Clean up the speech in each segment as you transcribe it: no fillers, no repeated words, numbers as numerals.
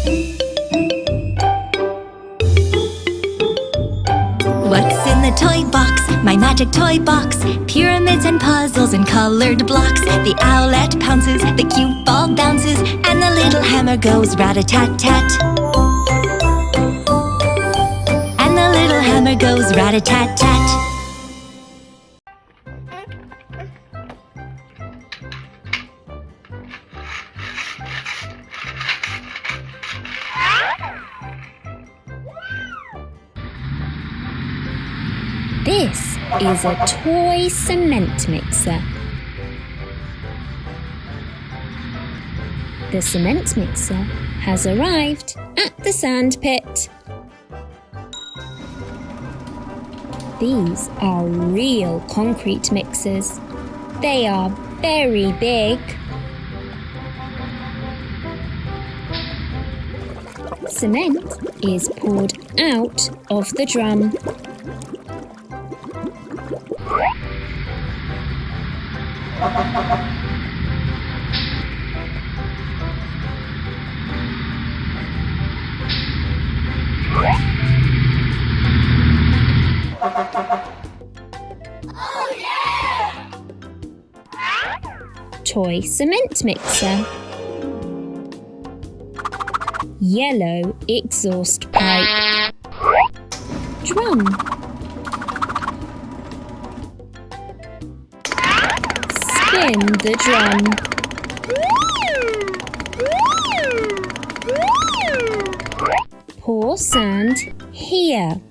What's in the toy box? My magic toy box. Pyramids and puzzles and colored blocks. The owlet pounces, the cute ball bounces, and the little hammer goes rat-a-tat-tat. And the little hammer goes rat-a-tat-tat. This is a toy cement mixer. The cement mixer has arrived at the sand pit. These are real concrete mixers. They are very big. Cement is poured out of the drum. Oh, yeah! Toy cement mixer. Yellow exhaust pipe. Drum. Spin the drum. Pour sand here.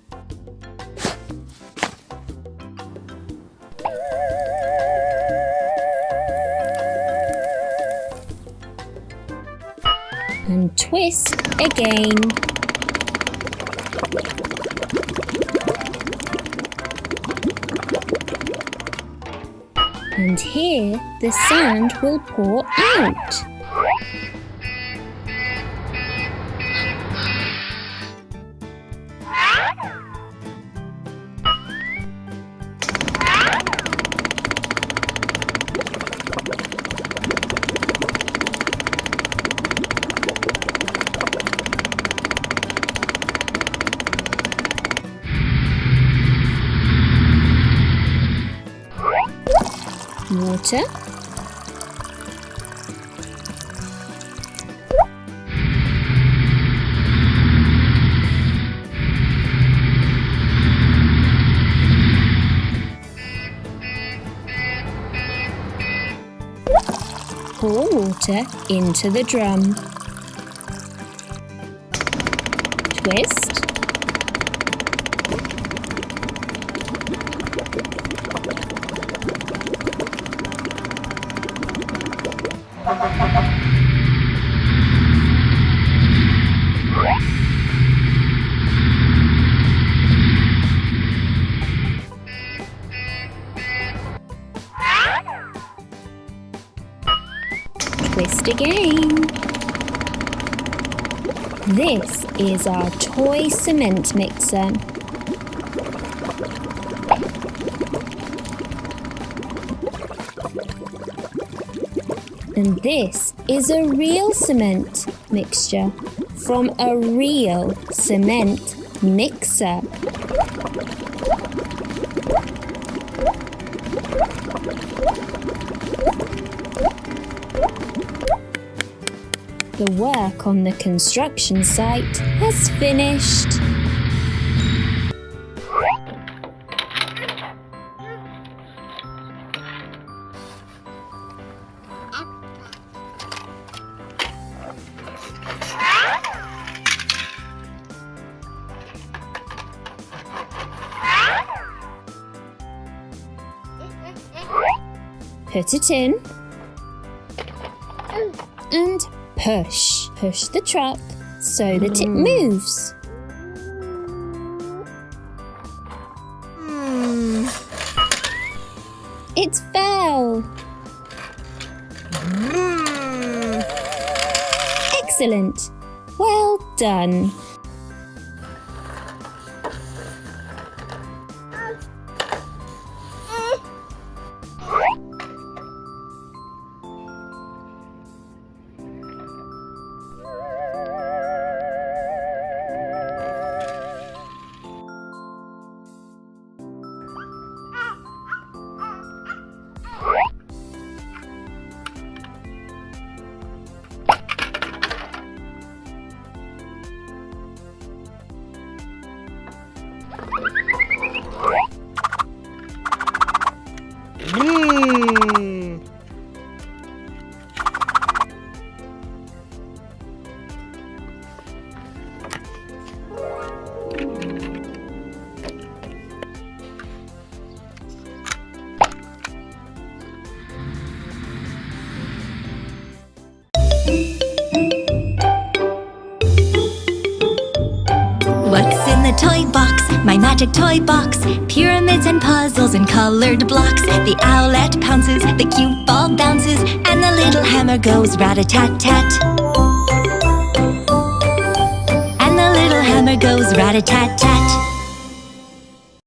And twist again. And here the sand will pour out. Water. Pour water into the drum. Twist. Twist again. This is our toy cement mixer. And this is a real cement mixture from a real cement mixer. The work on the construction site has finished. Put it in and push. Push the truck so that it moves. It fell. Excellent. Well done. a toy box, my magic toy box. Pyramids and puzzles and colored blocks. The owlet pounces, the cute ball bounces, and the little hammer goes rat-a-tat-tat. And the little hammer goes rat-a-tat-tat.